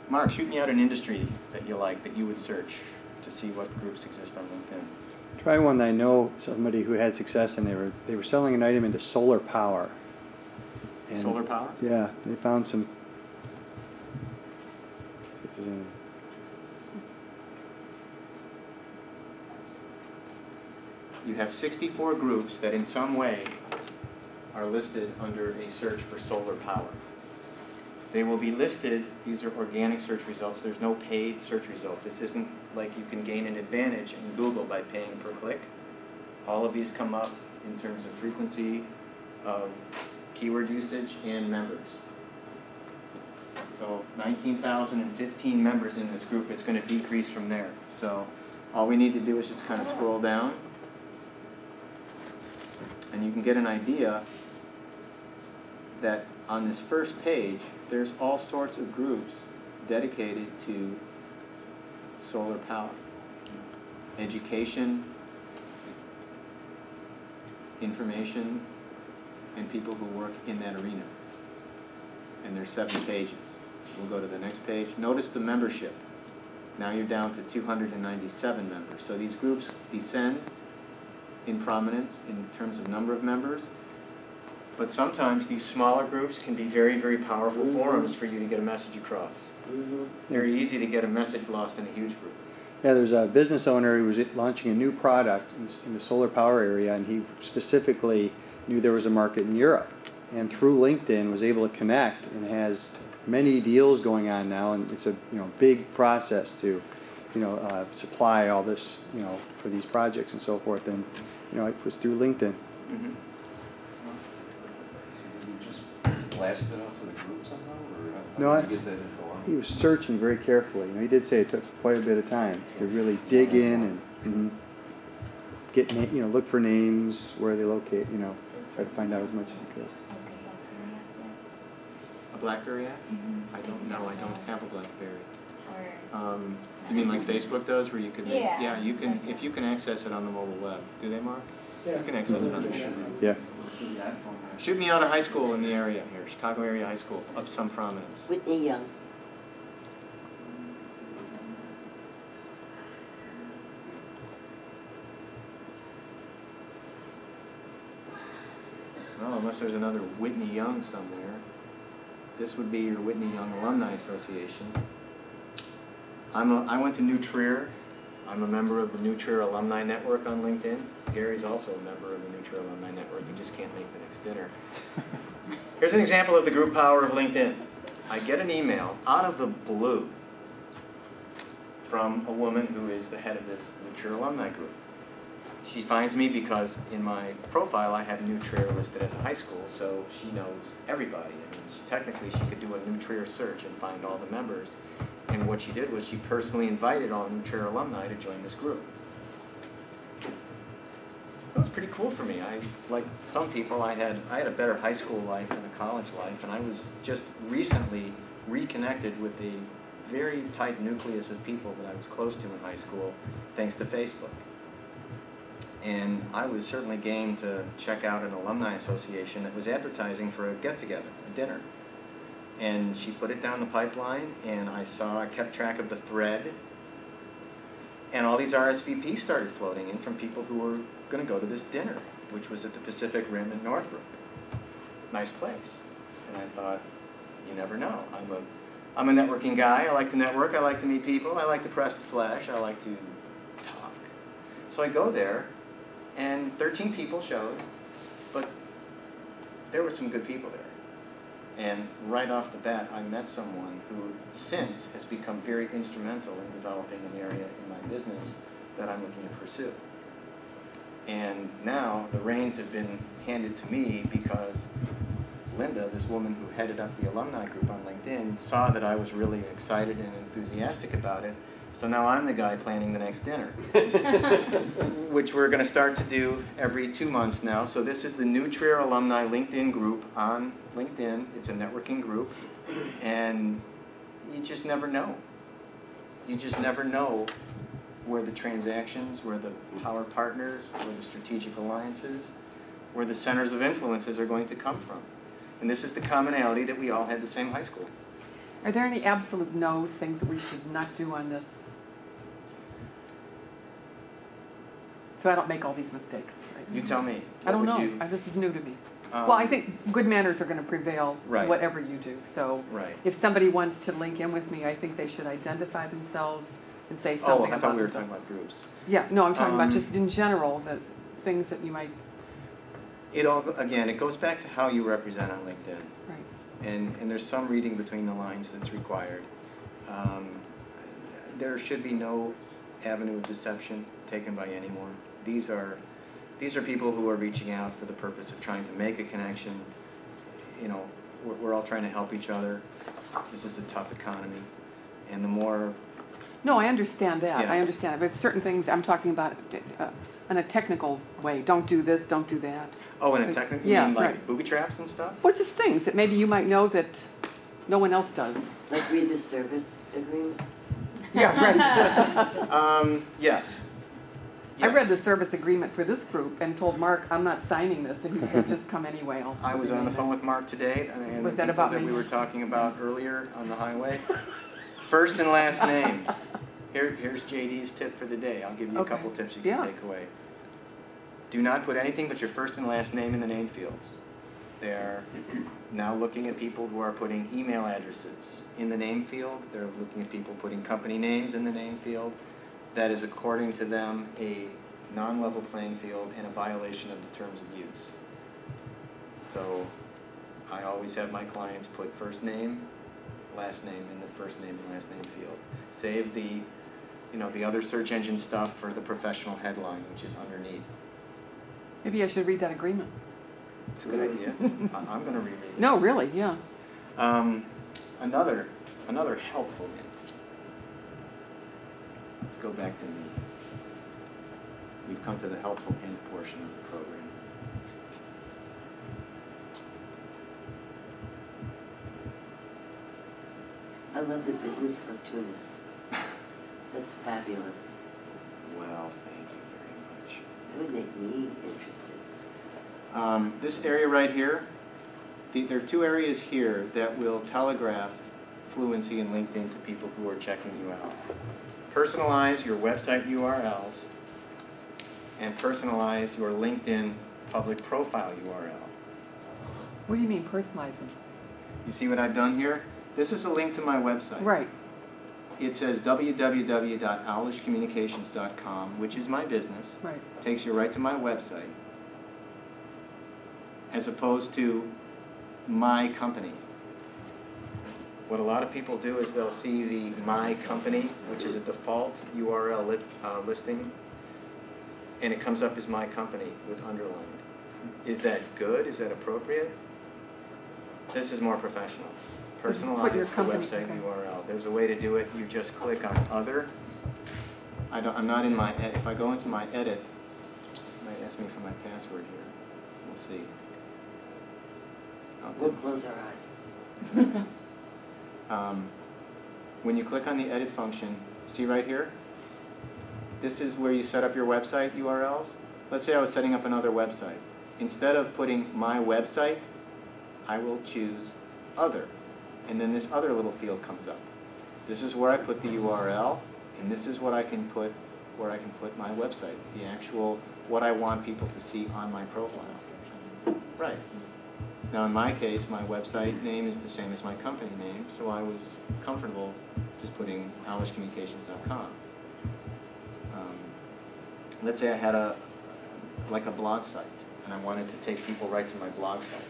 Mark, shoot me out an industry that you like, that you would search to see what groups exist on LinkedIn. Try one that I know somebody who had success, and they were selling an item into solar power. And Solar power? yeah, they found some. See if there's any. You have 64 groups that in some way are listed under a search for solar power. They will be listed, these are organic search results, there's no paid search results. This isn't like you can gain an advantage in Google by paying per click. All of these come up in terms of frequency of keyword usage and members. So 19,015 members in this group, it's going to decrease from there. So all we need to do is just kind of scroll down, and you can get an idea that on this first page, there's all sorts of groups dedicated to solar power, education, information, and people who work in that arena. And there's 7 pages. We'll go to the next page. Notice the membership. Now you're down to 297 members. So these groups descend in prominence in terms of number of members. But sometimes these smaller groups can be very, very powerful forums for you to get a message across. It's very easy to get a message lost in a huge group. Yeah, there's a business owner who was launching a new product in the solar power area, and he specifically knew there was a market in Europe. And through LinkedIn was able to connect and has many deals going on now, and it's a big process to supply all this for these projects and so forth. And it was through LinkedIn. Mm-hmm. Blast it out to the group somehow, or No, how did you get that info on? He was searching very carefully. He did say it took quite a bit of time to really dig in and get look for names, where they locate, try to find out as much as you could. A BlackBerry app? Mm-hmm. I don't know. I don't have a BlackBerry. Or You mean like Facebook does, where you can make, Yeah, you can, if you can access it on the mobile web. Do they, Mark? Yeah. You can access it on the web. Yeah. Shoot me out a high school in the area here, Chicago area high school of some prominence. Whitney Young. Well, unless there's another Whitney Young somewhere. This would be your Whitney Young Alumni Association. I went to New Trier. I'm a member of the New Trier Alumni Network on LinkedIn. Gary's also a member of the New Trier Alumni Network. You just can't make the next dinner. Here's an example of the group power of LinkedIn. I get an email out of the blue from a woman who is the head of this New Trier Alumni group. She finds me because in my profile I have New Trier listed as a high school, so she knows everybody. I mean, technically she could do a New Trier search and find all the members. And what she did was she personally invited all New Trier alumni to join this group. It was pretty cool for me. Like some people, I had a better high school life than a college life, and I was just recently reconnected with the very tight nucleus of people that I was close to in high school, thanks to Facebook. And I was certainly game to check out an alumni association that was advertising for a get-together, a dinner. And she put it down the pipeline, and I kept track of the thread, and all these RSVPs started floating in from people who were going to go to this dinner, which was at the Pacific Rim in Northbrook. Nice place. And I thought, you never know. I'm a networking guy. I like to network. I like to meet people. I like to press the flesh. I like to talk. So I go there, and 13 people showed, but there were some good people there. And right off the bat, I met someone who since has become very instrumental in developing an area in my business that I'm looking to pursue. And now the reins have been handed to me because Linda, this woman who headed up the alumni group on LinkedIn, saw that I was really excited and enthusiastic about it. So now I'm the guy planning the next dinner, which we're going to start to do every 2 months now. So this is the New Trier Alumni LinkedIn group on LinkedIn. It's a networking group, and you just never know. You just never know where the transactions, where the power partners, where the strategic alliances, where the centers of influences are going to come from. And this is the commonality that we all had the same high school. Are there any absolute no's, things that we should not do on this? So I don't make all these mistakes. Right? You tell me. I don't What know. would you- This is new to me. Well, I think good manners are going to prevail Right. whatever you do. So Right. if somebody wants to link in with me, I think they should identify themselves and say something Oh, I about thought we were themselves. talking about groups. Yeah, no, I'm talking about Um, just in general, the things that you might, It all, again, it goes back to how you represent on LinkedIn. right. And there's some reading between the lines that's required. There should be no avenue of deception taken by anyone. These are people who are reaching out for the purpose of trying to make a connection. You know, we're all trying to help each other. This is a tough economy, and the more, No, I understand that. Yeah. I understand it. But certain things I'm talking about in a technical way. Don't do this, don't do that. oh, and a technical, you Yeah, mean like right. booby traps and stuff? Or just things that maybe you might know that no one else does. Like read the service agreement? Yeah, right. Yes. I read the Yes. service agreement for this group and told Mark, I'm not signing this, and he said, just come anyway. I was on the phone with Mark today, and Was the that people about that me? we were talking about earlier on the highway. First and last name. Here's JD's tip for the day. I'll give you a Okay. couple tips you can Yeah. take away. Do not put anything but your first and last name in the name fields. They're now looking at people who are putting email addresses in the name field. They're looking at people putting company names in the name field. That is, according to them, a non-level playing field and a violation of the terms of use. So I always have my clients put first name, last name in the first name and last name field. Save the, the other search engine stuff for the professional headline, which is underneath. Maybe I should read that agreement. It's a good idea. I'm going to reread it. No, really, yeah. Another helpful hint. Let's go back to, we've come to the helpful hint portion of the program. I love the business cartoonist. That's fabulous. Well, thank you very much. That would make me interested. This area right here, there are two areas here that will telegraph fluency in LinkedIn to people who are checking you out. Personalize your website URLs and personalize your LinkedIn public profile URL. What do you mean personalizing? You see what I've done here? This is a link to my website. Right. It says www.owlishcommunications.com, which is my business. Right. Takes you right to my website, as opposed to my company. What a lot of people do is they'll see the my company, which is a default URL listing, and it comes up as my company with underlined. Is that good? Is that appropriate? This is more professional. Personalize the company, website okay. URL. There's a way to do it. You just click on other. I'm not in my, if I go into my edit, it might ask me for my password here. We'll see. We'll close our eyes. When you click on the edit function, see right here? This is where you set up your website URLs. Let's say I was setting up another website. Instead of putting my website, I will choose other. And then this other little field comes up. This is where I put the URL, and this is what I can put, where I can put my website, the actual, what I want people to see on my profile. Right. Now in my case, my website name is the same as my company name, so I was comfortable just putting owlishcommunications.com. Let's say I had a blog site, and I wanted to take people right to my blog site.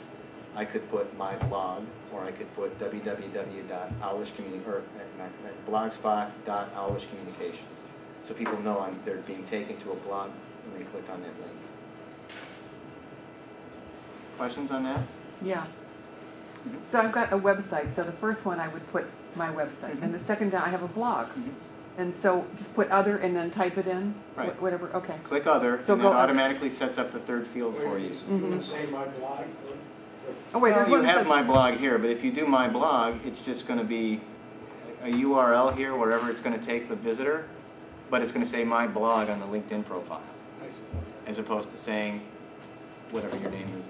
I could put my blog, or I could put blogspot.owlishcommunications, so people know they're being taken to a blog when they click on that link. Questions on that? Yeah. So I've got a website. So the first one I would put my website. And the second down I have a blog. And so just put other and then type it in? Right. Whatever, okay. Click other, So and go that up. automatically sets up the third field for you. You want to say my blog? Oh wait, Well, there's you one that have says- my blog here, but if you do my blog, it's just going to be a URL here, wherever it's going to take the visitor, but it's going to say my blog on the LinkedIn profile, as opposed to saying whatever your name is